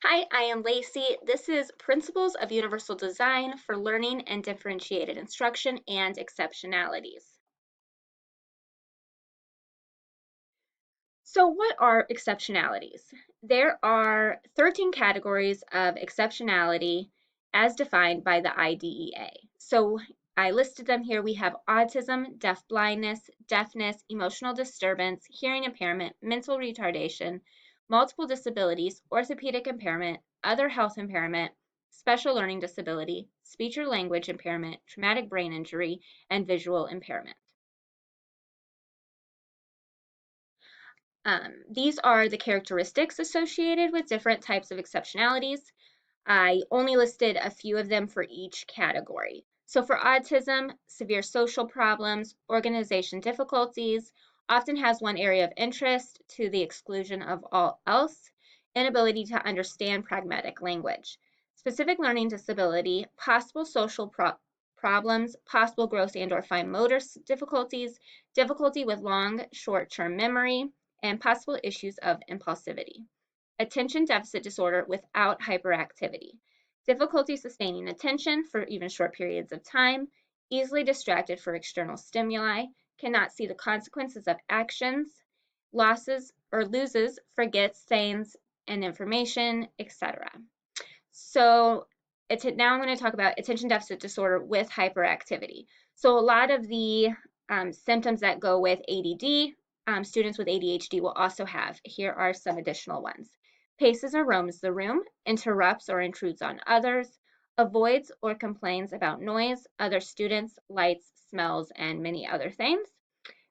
Hi, I am Lacey. This is Principles of Universal Design for Learning and Differentiated Instruction and Exceptionalities. So what are exceptionalities? There are 13 categories of exceptionality as defined by the IDEA. So I listed them here. We have autism, deafblindness, deafness, emotional disturbance, hearing impairment, mental retardation, multiple disabilities, orthopedic impairment, other health impairment, special learning disability, speech or language impairment, traumatic brain injury, and visual impairment. These are the characteristics associated with different types of exceptionalities. I only listed a few of them for each category. So for autism, severe social problems, organization difficulties, often has one area of interest to the exclusion of all else, inability to understand pragmatic language. Specific learning disability, possible social problems, possible gross and or fine motor difficulties, difficulty with long short-term memory, and possible issues of impulsivity. Attention deficit disorder without hyperactivity. Difficulty sustaining attention for even short periods of time, easily distracted for external stimuli, cannot see the consequences of actions, losses or loses, forgets things and information, etc. So now I'm going to talk about attention deficit disorder with hyperactivity. So a lot of the symptoms that go with ADD, students with ADHD will also have. Here are some additional ones. Paces or roams the room, interrupts or intrudes on others, avoids or complains about noise, other students, lights, smells, and many other things.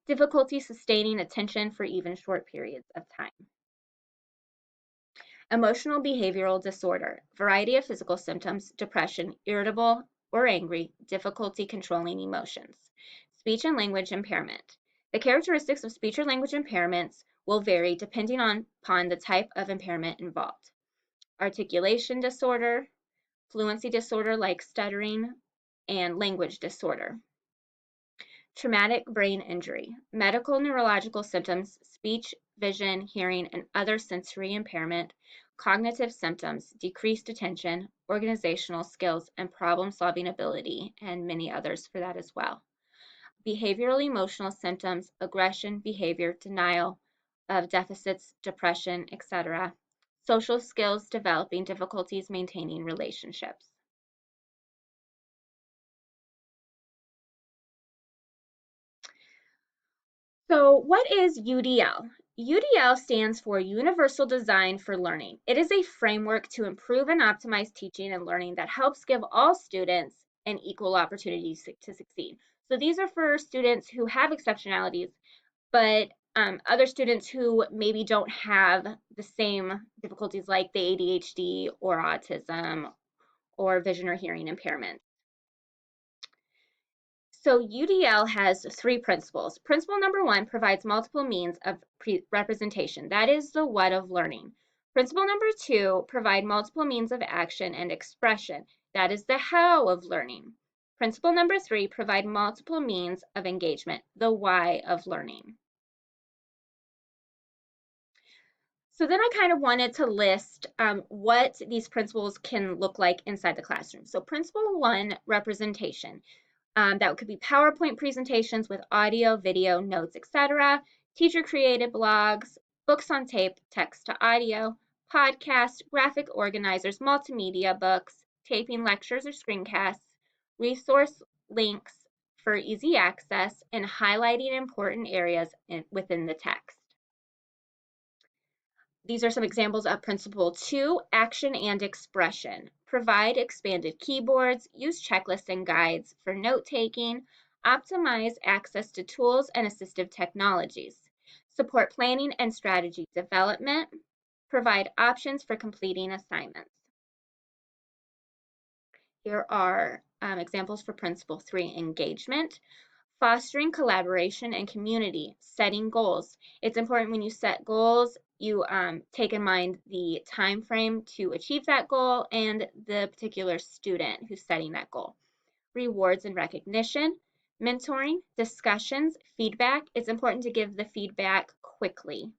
Difficulty sustaining attention for even short periods of time. Emotional behavioral disorder, variety of physical symptoms, depression, irritable or angry, difficulty controlling emotions. Speech and language impairment. The characteristics of speech or language impairments will vary depending upon the type of impairment involved. Articulation disorder, fluency disorder like stuttering, and language disorder. Traumatic brain injury, medical neurological symptoms, speech, vision, hearing, and other sensory impairment, cognitive symptoms, decreased attention, organizational skills, and problem-solving ability, and many others for that as well. Behavioral emotional symptoms, aggression, behavior, denial of deficits, depression, etc. Social skills, developing difficulties maintaining relationships. So what is UDL? UDL stands for Universal Design for Learning. It is a framework to improve and optimize teaching and learning that helps give all students an equal opportunities to succeed. So these are for students who have exceptionalities, but other students who maybe don't have the same difficulties like the ADHD or autism or vision or hearing impairment. So UDL has three principles. Principle number one provides multiple means of representation. That is the what of learning. Principle number two provide multiple means of action and expression. That is the how of learning. Principle number three provide multiple means of engagement. The why of learning. So then I kind of wanted to list what these principles can look like inside the classroom. So principle one, representation. That could be PowerPoint presentations with audio, video, notes, etc. Teacher-created blogs, books on tape, text to audio, podcasts, graphic organizers, multimedia books, taping lectures or screencasts, resource links for easy access, and highlighting important areas within the text. These are some examples of principle two, action and expression. Provide expanded keyboards, use checklists and guides for note-taking, optimize access to tools and assistive technologies, support planning and strategy development, provide options for completing assignments. Here are examples for principle three, engagement. Fostering collaboration and community, setting goals. It's important when you set goals, you take in mind the time frame to achieve that goal and the particular student who's setting that goal. Rewards and recognition, mentoring, discussions, feedback. It's important to give the feedback quickly.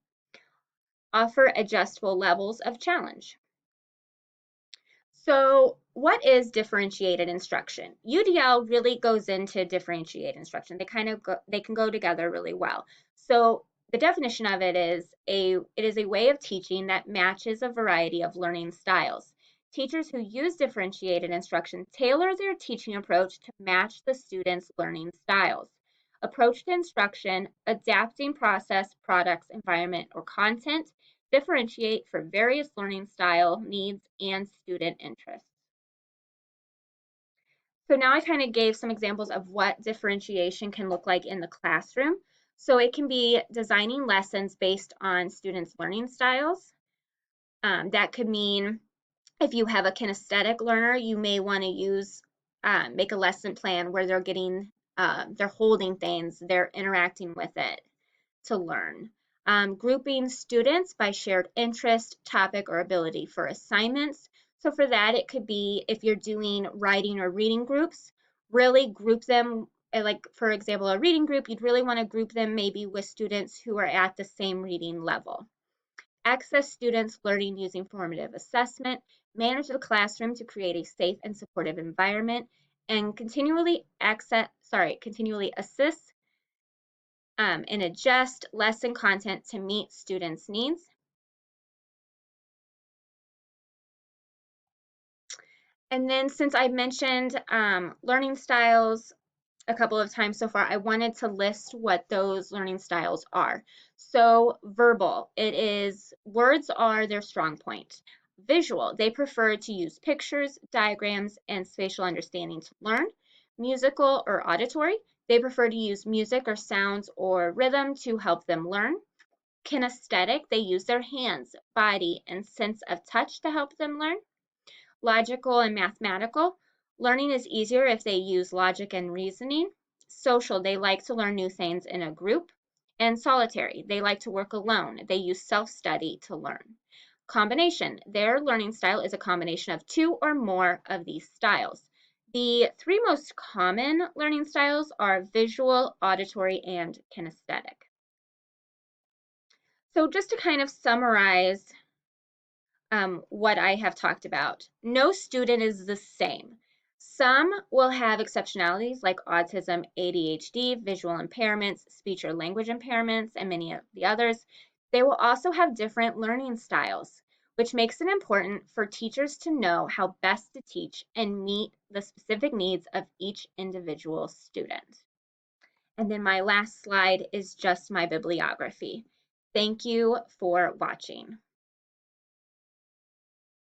Offer adjustable levels of challenge. So, what is differentiated instruction? UDL really goes into differentiated instruction. They can go together really well. So, the definition of it is a way of teaching that matches a variety of learning styles. Teachers who use differentiated instruction tailor their teaching approach to match the students' learning styles. Approach to instruction, adapting process, products, environment, or content differentiate for various learning style, needs, and student interests. So now I kind of gave some examples of what differentiation can look like in the classroom. So it can be designing lessons based on students' learning styles. That could mean if you have a kinesthetic learner, you may want to make a lesson plan where they're holding things, they're interacting with it to learn. Grouping students by shared interest, topic, or ability for assignments. So for that, it could be if you're doing writing or reading groups, really group them. Like, for example, a reading group, you'd really want to group them maybe with students who are at the same reading level. Access students learning using formative assessment, manage the classroom to create a safe and supportive environment, and continually assist and adjust lesson content to meet students' needs. And then since I mentioned learning styles a couple of times so far, I wanted to list what those learning styles are. So verbal, words are their strong point. Visual, they prefer to use pictures, diagrams, and spatial understanding to learn. Musical or auditory, they prefer to use music or sounds or rhythm to help them learn. Kinesthetic, they use their hands, body, and sense of touch to help them learn. Logical and mathematical, learning is easier if they use logic and reasoning. Social, they like to learn new things in a group. And solitary, they like to work alone. They use self-study to learn. Combination, their learning style is a combination of two or more of these styles. The three most common learning styles are visual, auditory, and kinesthetic. So just to kind of summarize what I have talked about, no student is the same. Some will have exceptionalities like autism, ADHD, visual impairments, speech or language impairments, and many of the others. They will also have different learning styles, which makes it important for teachers to know how best to teach and meet the specific needs of each individual student. And then my last slide is just my bibliography. Thank you for watching.